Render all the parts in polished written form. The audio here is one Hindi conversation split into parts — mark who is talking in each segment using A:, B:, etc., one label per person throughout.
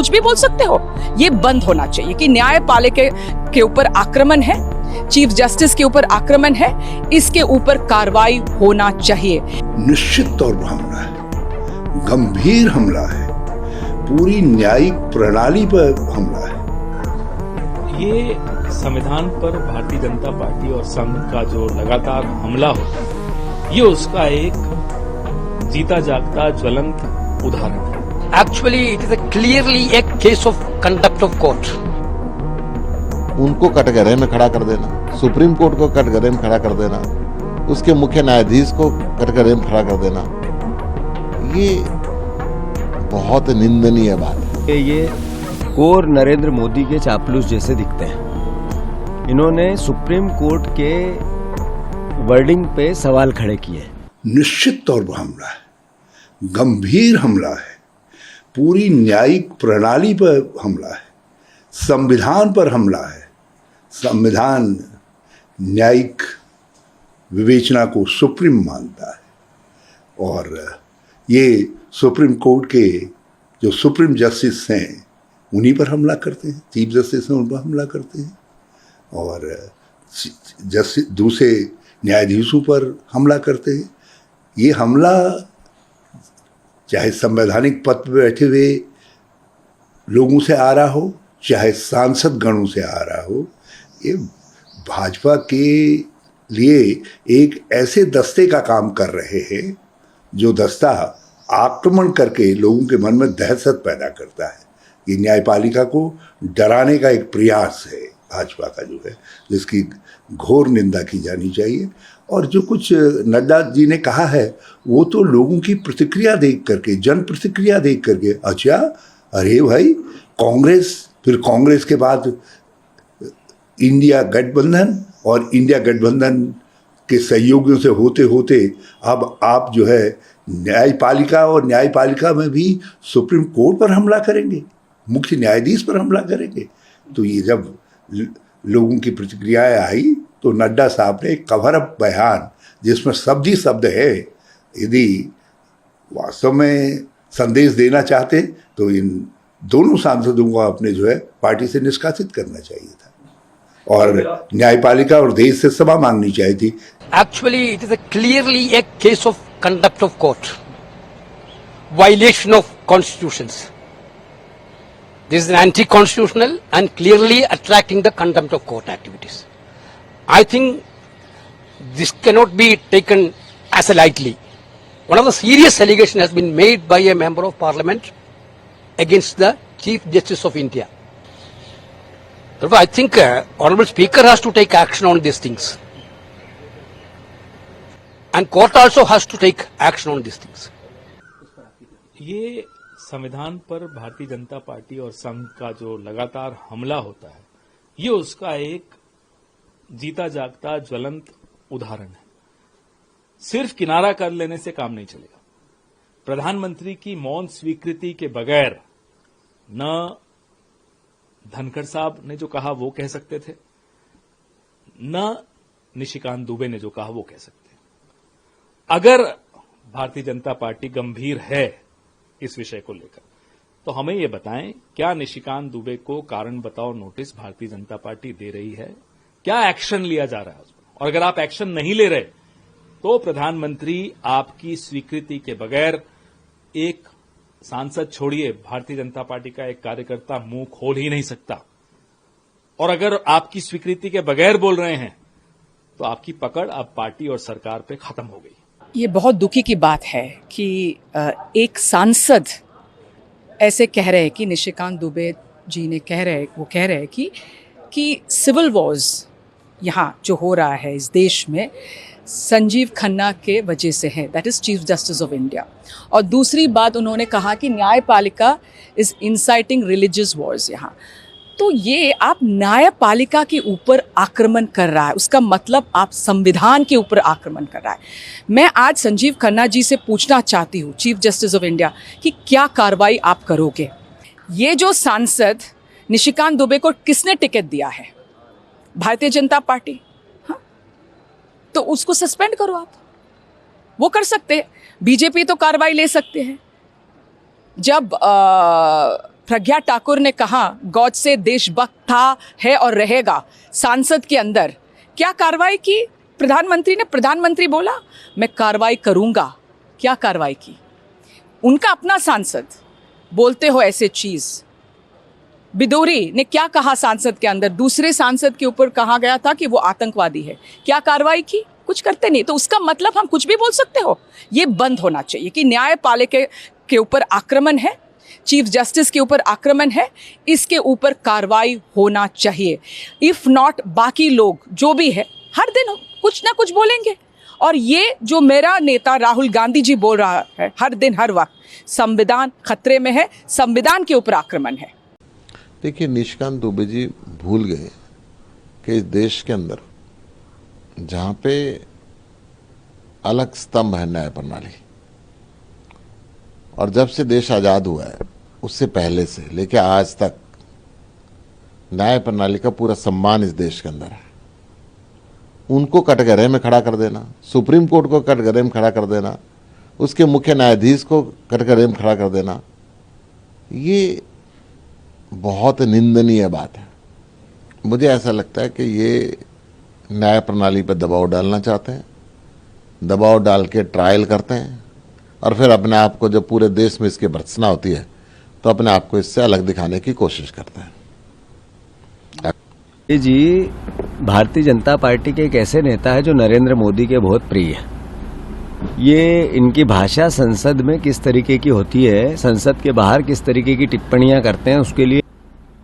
A: कुछ भी बोल सकते हो। ये बंद होना चाहिए कि न्यायपालिका के ऊपर आक्रमण है, चीफ जस्टिस के ऊपर आक्रमण है, इसके ऊपर कार्रवाई होना चाहिए।
B: निश्चित तौर पर हमला है, गंभीर हमला है, पूरी न्यायिक प्रणाली पर हमला है।
C: ये संविधान पर भारतीय जनता पार्टी और संघ का जो लगातार हमला होता है, ये उसका एक जीता जागता ज्वलंत उदाहरण है।
D: Actually, it is clearly a case of contempt of court.
E: उनको कटघरे में खड़ा कर देना, सुप्रीम कोर्ट को कटघरे में खड़ा कर देना, उसके मुख्य न्यायाधीश को कटघरे में खड़ा कर देना, ये बहुत निंदनीय बात है।
F: ये कोर नरेंद्र मोदी के चापलूस जैसे दिखते हैं। इन्होंने सुप्रीम कोर्ट के वर्डिंग पे सवाल खड़े किए।
B: निश्चित तौर पर हमला है, गंभीर हमला है, पूरी न्यायिक प्रणाली पर हमला है, संविधान पर हमला है। संविधान न्यायिक विवेचना को सुप्रीम मानता है और ये सुप्रीम कोर्ट के जो सुप्रीम जस्टिस हैं उन्हीं पर हमला करते हैं, चीफ जस्टिस हैं उन पर हमला करते हैं और जस्टिस दूसरे न्यायाधीशों पर हमला करते हैं। ये हमला चाहे संवैधानिक पद पर बैठे हुए लोगों से आ रहा हो, चाहे सांसद गणों से आ रहा हो, ये भाजपा के लिए एक ऐसे दस्ते का काम कर रहे हैं जो दस्ता आक्रमण करके लोगों के मन में दहशत पैदा करता है। ये न्यायपालिका को डराने का एक प्रयास है भाजपा का जो है, जिसकी घोर निंदा की जानी चाहिए। और जो कुछ नड्डा जी ने कहा है वो तो लोगों की प्रतिक्रिया देख करके, जन प्रतिक्रिया देख करके, अच्छा अरे भाई कांग्रेस, फिर कांग्रेस के बाद इंडिया गठबंधन और इंडिया गठबंधन के सहयोगियों से होते होते अब आप जो है न्यायपालिका और न्यायपालिका में भी सुप्रीम कोर्ट पर हमला करेंगे, मुख्य न्यायाधीश पर हमला करेंगे। तो ये जब लोगों की प्रतिक्रियाएं आई तो नड्डा साहब ने एक कवर अप बयान जिसमें शब्द ही शब्द है, यदि वास्तव में संदेश देना चाहते तो इन दोनों सांसदों को अपने जो है पार्टी से निष्कासित करना चाहिए था और न्यायपालिका और देश से क्षमा मांगनी चाहिए थी।
D: Actually, it is clearly a case of contempt of court, violation of constitutions. This is an anti-constitutional and clearly attracting the contempt of court activities. I think this cannot be taken as a lightly. One of the serious allegations has been made by a member of parliament against the Chief Justice of India. Therefore, I think Honorable Speaker has to take action on these things. And court also has to take action on these things.
C: ये संविधान पर भारतीय जनता पार्टी और संघ का जो लगातार हमला होता है, ये उसका एक जीता जागता ज्वलंत उदाहरण है। सिर्फ किनारा कर लेने से काम नहीं चलेगा। प्रधानमंत्री की मौन स्वीकृति के बगैर न धनखड़ साहब ने जो कहा वो कह सकते थे, न निशिकांत दुबे ने जो कहा वो कह सकते हैं। अगर भारतीय जनता पार्टी गंभीर है इस विषय को लेकर तो हमें ये बताएं, क्या निशिकांत दुबे को कारण बताओ नोटिस भारतीय जनता पार्टी दे रही है? क्या एक्शन लिया जा रहा है उसमें? और अगर आप एक्शन नहीं ले रहे तो प्रधानमंत्री आपकी स्वीकृति के बगैर, एक सांसद छोड़िए, भारतीय जनता पार्टी का एक कार्यकर्ता मुंह खोल ही नहीं सकता। और अगर आपकी स्वीकृति के बगैर बोल रहे हैं तो आपकी पकड़ अब पार्टी और सरकार पे खत्म हो गई।
A: ये बहुत दुखी की बात है कि एक सांसद ऐसे कह रहे हैं कि निशिकांत दुबे जी ने कह रहे हैं कि सिविल वॉर्स यहाँ जो हो रहा है इस देश में संजीव खन्ना के वजह से है, that is chief justice of India. और दूसरी बात उन्होंने कहा कि न्यायपालिका इज इंसाइटिंग रिलीजियस वॉर्स यहाँ। तो ये आप न्यायपालिका के ऊपर आक्रमण कर रहा है, उसका मतलब आप संविधान के ऊपर आक्रमण कर रहा है। मैं आज संजीव खन्ना जी से पूछना चाहती हूँ, चीफ जस्टिस ऑफ इंडिया, कि क्या कार्रवाई आप करोगे? ये जो सांसद निशिकांत दुबे को किसने टिकट दिया है? भारतीय जनता पार्टी। हाँ, तो उसको सस्पेंड करो आप, वो कर सकते हैं। बीजेपी तो कार्रवाई ले सकते हैं। जब प्रज्ञा ठाकुर ने कहा गॉड से देशभक्त था, है और रहेगा सांसद के अंदर, क्या कार्रवाई की प्रधानमंत्री ने? प्रधानमंत्री बोला मैं कार्रवाई करूंगा, क्या कार्रवाई की? उनका अपना सांसद बोलते हो ऐसे चीज। बिदोरी ने क्या कहा सांसद के अंदर? दूसरे सांसद के ऊपर कहा गया था कि वो आतंकवादी है, क्या कार्रवाई की? कुछ करते नहीं। तो उसका मतलब हम कुछ भी बोल सकते हो? ये बंद होना चाहिए कि न्यायपालिका के ऊपर आक्रमण है, चीफ जस्टिस के ऊपर आक्रमण है, इसके ऊपर कार्रवाई होना चाहिए। इफ नॉट बाकी लोग जो भी है हर दिन कुछ ना कुछ बोलेंगे। और ये जो मेरा नेता राहुल गांधी जी बोल रहा है हर दिन हर वक्त, संविधान खतरे में है, संविधान के ऊपर आक्रमण है।
E: देखिए, निशिकांत दुबे जी भूल गए कि इस देश के अंदर जहाँ पे अलग स्तंभ है न्याय प्रणाली, और जब से देश आज़ाद हुआ है उससे पहले से लेकर आज तक न्याय प्रणाली का पूरा सम्मान इस देश के अंदर है। उनको कटघरे में खड़ा कर देना, सुप्रीम कोर्ट को कटघरे में खड़ा कर देना, उसके मुख्य न्यायाधीश को कटघरे में खड़ा कर देना, ये बहुत निंदनीय बात है। मुझे ऐसा लगता है कि ये न्याय प्रणाली पर दबाव डालना चाहते हैं, दबाव डाल के ट्रायल करते हैं, और फिर अपने आप को जब पूरे देश में इसकी भर्त्सना होती है तो अपने आप को इससे अलग दिखाने की कोशिश करते हैं।
F: ये जी भारतीय जनता पार्टी के एक ऐसे नेता है जो नरेंद्र मोदी के बहुत प्रिय है। ये इनकी भाषा संसद में किस तरीके की होती है, संसद के बाहर किस तरीके की टिप्पणियां करते हैं, उसके लिए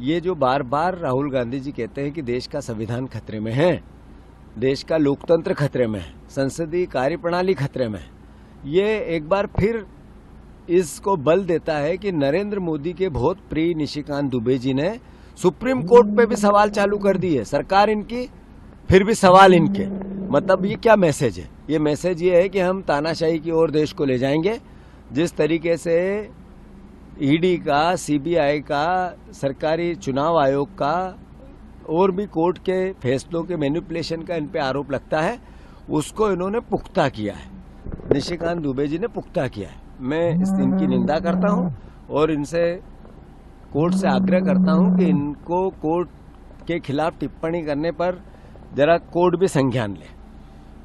F: ये जो बार बार राहुल गांधी जी कहते हैं कि देश का संविधान खतरे में है, देश का लोकतंत्र खतरे में है, संसदीय कार्यप्रणाली खतरे में है, ये एक बार फिर इसको बल देता है कि नरेंद्र मोदी के बहुत प्रिय निशिकांत दुबे जी ने सुप्रीम कोर्ट पे भी सवाल चालू कर दिए। सरकार इनकी, फिर भी सवाल इनके। मतलब ये क्या मैसेज है? ये मैसेज ये है कि हम तानाशाही की ओर देश को ले जाएंगे। जिस तरीके से ईडी का, सीबीआई का, सरकारी चुनाव आयोग का और भी कोर्ट के फैसलों के मैनिपुलेशन का इन पे आरोप लगता है, उसको इन्होंने पुख्ता किया है, निशिकांत दुबे जी ने पुख्ता किया है। मैं इनकी निंदा करता हूं और इनसे कोर्ट से आग्रह करता हूं कि इनको कोर्ट के खिलाफ टिप्पणी करने पर जरा कोर्ट भी संज्ञान ले।